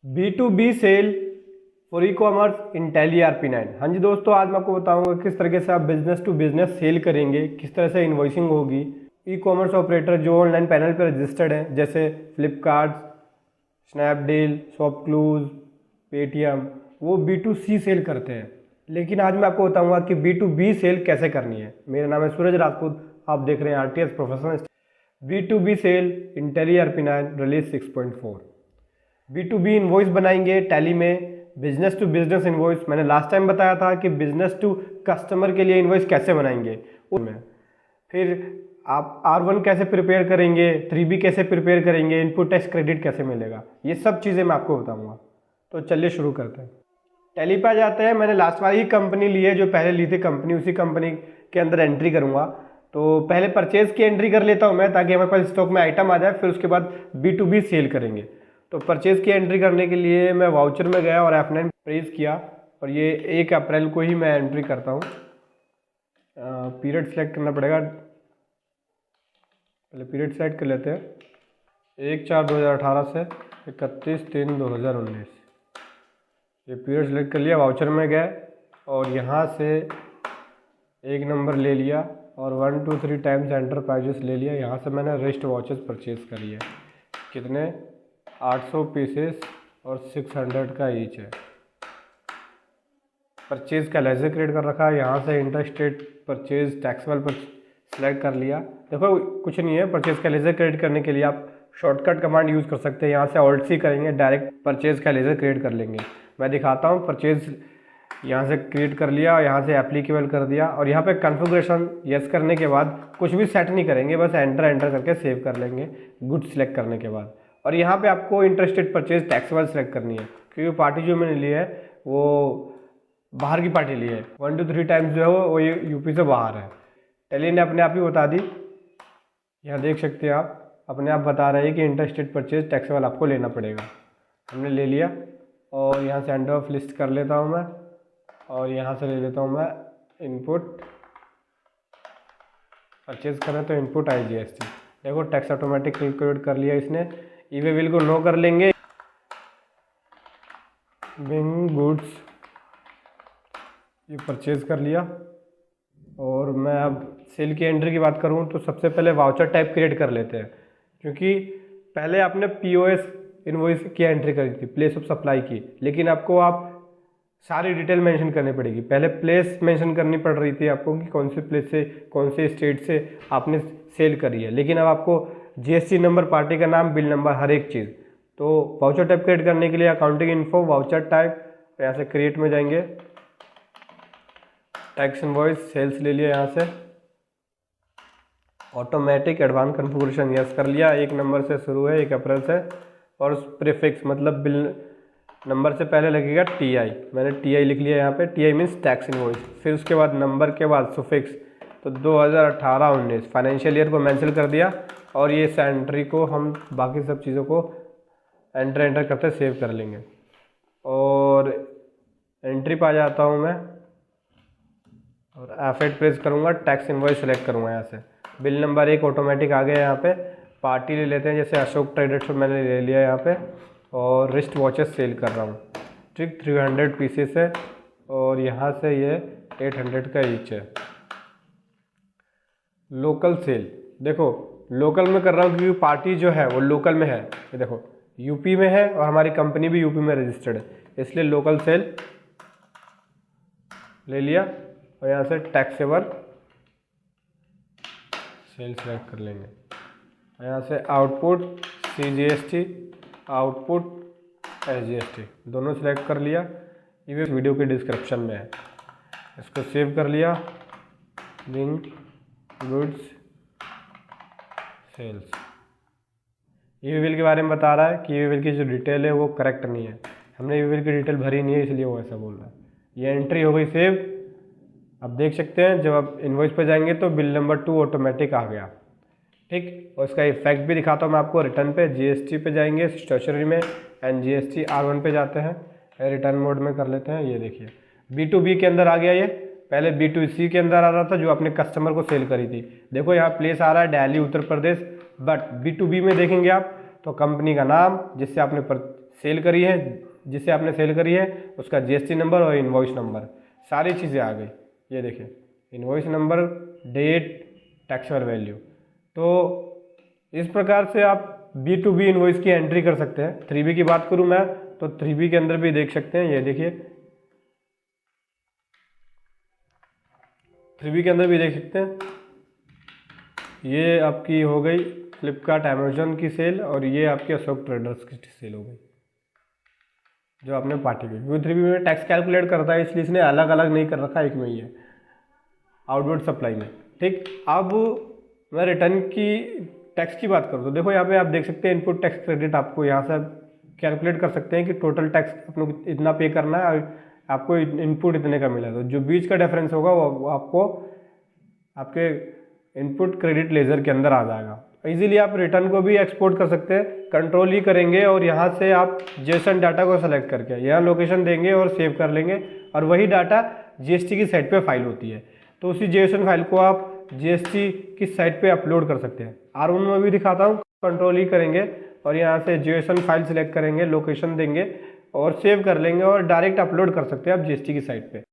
B2B sale for e commerce in Tally RP9। हाँ जी दोस्तों, आज मैं आपको बताऊंगा किस तरीके से आप बिजनेस टू बिजनेस सेल करेंगे, किस तरह से इन्वॉइसिंग होगी। ई कॉमर्स ऑपरेटर जो ऑनलाइन पैनल पर रजिस्टर्ड हैं जैसे फ्लिपकार्ट, स्नैपडील, शॉपक्लूज, पेटीएम, वो B2C सेल करते हैं। लेकिन आज मैं आपको बताऊंगा कि B2B सेल कैसे करनी है। मेरा नाम है सूरज राजपूत, आप देख रहे हैं RTS professional. B2B sale in Tally RP9 release 6.4। B2B invoice बनाएंगे टैली में, बिजनेस टू बिजनेस इन्वॉइस। मैंने लास्ट टाइम बताया था कि बिजनेस टू कस्टमर के लिए इन्वॉइस कैसे बनाएंगे उसमें। फिर आप R1 कैसे प्रिपेयर करेंगे, 3B कैसे प्रिपेयर करेंगे, इनपुट टैक्स क्रेडिट कैसे मिलेगा, ये सब चीज़ें मैं आपको बताऊंगा। तो चलिए शुरू करते हैं। टैली पे आ जाते हैं। मैंने लास्ट वाली ही कंपनी ली है जो पहले ली थी कंपनी, उसी कंपनी के अंदर एंट्री करूँगा। तो पहले परचेज की एंट्री कर लेता हूँ मैं, ताकि हमारे पास स्टॉक में आइटम आ जाए, फिर उसके बाद B2B सेल करेंगे। तो परचेज की एंट्री करने के लिए मैं वाउचर में गया और F9 प्रेस किया, और ये 1 अप्रैल को ही मैं एंट्री करता हूँ। पीरियड सेलेक्ट करना पड़ेगा, पहले पीरियड सेलेक्ट कर लेते हैं। 1/4/2018 से 31/3/2019 ये पीरियड सेलेक्ट कर लिया। वाउचर में गए और यहाँ से 1 नंबर ले लिया और 1 2 3 टाइम्स एंटरप्राइजेस ले लिया। यहाँ से मैंने रिस्ट वॉचेस परचेज करी है। कितने? 800 पीसेस और 600 का ईच है। परचेज का लेजर क्रिएट कर रखा है। यहाँ से इंटरस्टेट परचेज टैक्सेबल पर सिलेक्ट कर लिया। देखो कुछ नहीं है, परचेज का लेजर क्रिएट करने के लिए आप शॉर्टकट कमांड यूज़ कर सकते हैं। यहाँ से Alt+C करेंगे, डायरेक्ट परचेज का लेजर क्रिएट कर लेंगे। मैं दिखाता हूँ। परचेज यहाँ से क्रिएट कर लिया, यहाँ से एप्लीकेबल कर दिया, और यहाँ पे कॉन्फ़िगरेशन यस करने के बाद कुछ भी सेट नहीं करेंगे, बस एंटर करके सेव कर लेंगे गुड सिलेक्ट करने के बाद। और यहाँ पे आपको इंटरेस्टेड परचेज टैक्सेबल सेलेक्ट करनी है, क्योंकि पार्टी जो मैंने ली है वो बाहर की पार्टी ली है। 1 2 3 टाइम्स जो है वो यूपी से बाहर है। टैली ने अपने आप ही बता दी, यहाँ देख सकते हैं आप, अपने आप बता रहे हैं कि इंटरेस्टेड परचेज टैक्सेबल आपको लेना पड़ेगा। हमने ले लिया और यहाँ से एंड ऑफ लिस्ट कर लेता हूँ मैं, और यहाँ से ले लेता हूँ मैं इनपुट। परचेज करें तो इनपुट IGST। देखो टैक्स ऑटोमेटिक कैलकुलेट कर लिया इसने। ई-वे बिल को नो कर लेंगे। बिंग गुड्स ये परचेज कर लिया। और मैं अब सेल की एंट्री की बात करूं तो सबसे पहले वाउचर टाइप क्रिएट कर लेते हैं, क्योंकि पहले आपने POS इनवॉइस की एंट्री करी थी, प्लेस ऑफ सप्लाई की, लेकिन आपको आप सारी डिटेल मेंशन करनी पड़ेगी। पहले प्लेस मेंशन करनी पड़ रही थी आपको कि कौन से प्लेस से, कौन से स्टेट से आपने सेल करी है, लेकिन अब आपको GST नंबर, पार्टी का नाम, बिल नंबर, हर एक चीज़। तो वाउचर टाइप क्रिएट करने के लिए अकाउंटिंग इन्फो वाउचर टाइप, यहाँ से क्रिएट में जाएंगे, टैक्स इनवॉइस सेल्स ले लिया, यहाँ से ऑटोमेटिक एडवांस कन्फिगरेशन यस कर लिया। 1 नंबर से शुरू है, 1 अप्रैल से, और प्रीफिक्स मतलब बिल नंबर से पहले लगेगा TI। मैंने TI लिख लिया यहाँ पे। TI means tax invoice. फिर उसके बाद नंबर के बाद सुफिक्स, तो 2018-19 फाइनेंशियल ईयर को मेंशन कर दिया। और ये एंट्री को हम बाकी सब चीज़ों को एंटर करते सेव कर लेंगे। और एंट्री पे आ जाता हूँ मैं और F8 प्रेस करूँगा, टैक्स इनवॉइस सेलेक्ट करूँगा। यहाँ से बिल नंबर 1 ऑटोमेटिक आ गया। यहाँ पे पार्टी ले लेते हैं, जैसे अशोक ट्रेडर्स मैंने ले लिया यहाँ पे, और रिस्ट वॉचेस सेल कर रहा हूँ। ठीक, 300 पीसेस है, और यहाँ से ये 800 का ईच है। लोकल सेल, देखो लोकल में कर रहा हूँ क्योंकि पार्टी जो है वो लोकल में है। ये देखो यूपी में है और हमारी कंपनी भी यूपी में रजिस्टर्ड है, इसलिए लोकल सेल ले लिया। और यहाँ से टैक्सेबल सेल सेलेक्ट कर लेंगे। यहाँ से आउटपुट CGST, आउटपुट SGST दोनों सेलेक्ट कर लिया। ये वीडियो के डिस्क्रिप्शन में है, इसको सेव कर लिया। Being goods sales, e way bill के बारे में बता रहा है कि ई-वे बिल की जो डिटेल है वो करेक्ट नहीं है। हमने ई-वे बिल की डिटेल भरी नहीं है, इसलिए वो ऐसा बोल रहा है। ये एंट्री हो गई सेव। अब देख सकते हैं जब आप इन्वॉइस पे जाएंगे तो बिल नंबर 2 ऑटोमेटिक आ गया। ठीक, और इसका इफेक्ट भी दिखाता हूँ मैं आपको। रिटर्न पे GST पे जाएंगे, स्टेशनरी में NGST R1 पे जाते हैं, रिटर्न मोड में कर लेते हैं। ये देखिए B2B के अंदर आ गया। ये पहले B2C के अंदर आ रहा था जो अपने कस्टमर को सेल करी थी। देखो यहाँ प्लेस आ रहा है दिल्ली उत्तर प्रदेश, बट B2B में देखेंगे आप तो कंपनी का नाम जिससे आपने सेल करी है, जिसे आपने सेल करी है उसका जीएसटी नंबर और इनवॉइस नंबर, सारी चीज़ें आ गई। ये देखिए invoice number, date, taxable value. तो इस प्रकार से आप B2B इनवॉइस की एंट्री कर सकते हैं। 3B की बात करूं मैं तो 3B के अंदर भी देख सकते हैं। ये देखिए 3B के अंदर भी देख सकते हैं, ये आपकी हो गई फ्लिपकार्ट अमेजोन की सेल और ये आपके अशोक ट्रेडर्स की सेल हो गई जो आपने पार्टी की। क्योंकि 3B में टैक्स कैलकुलेट करता है इसलिए इसने अलग अलग नहीं कर रखा, एक में ही है आउटवर्ड सप्लाई में। ठीक, अब मैं रिटर्न की टैक्स की बात करूँ तो देखो यहाँ पे आप देख सकते हैं इनपुट टैक्स क्रेडिट, आपको यहाँ से कैलकुलेट कर सकते हैं कि टोटल टैक्स आप लोग इतना पे करना है और आपको इनपुट इतने का मिला। तो जो बीच का डिफरेंस होगा वो आपको आपके इनपुट क्रेडिट लेजर के अंदर आ जाएगा। इजीली आप रिटर्न को भी एक्सपोर्ट कर सकते हैं, कंट्रोल ही करेंगे और यहाँ से आप जेसन डाटा को सेलेक्ट करके यहाँ लोकेशन देंगे और सेव कर लेंगे और वही डाटा जीएसटी की साइट पे फाइल होती है। तो उसी जेसन फाइल को आप जीएसटी की साइट पे अपलोड कर सकते हैं। R1 में भी दिखाता हूँ, कंट्रोल ही करेंगे और यहाँ से जेसन फाइल सेलेक्ट करेंगे, लोकेशन देंगे और सेव कर लेंगे और डायरेक्ट अपलोड कर सकते हैं आप जीएसटी की साइट पे।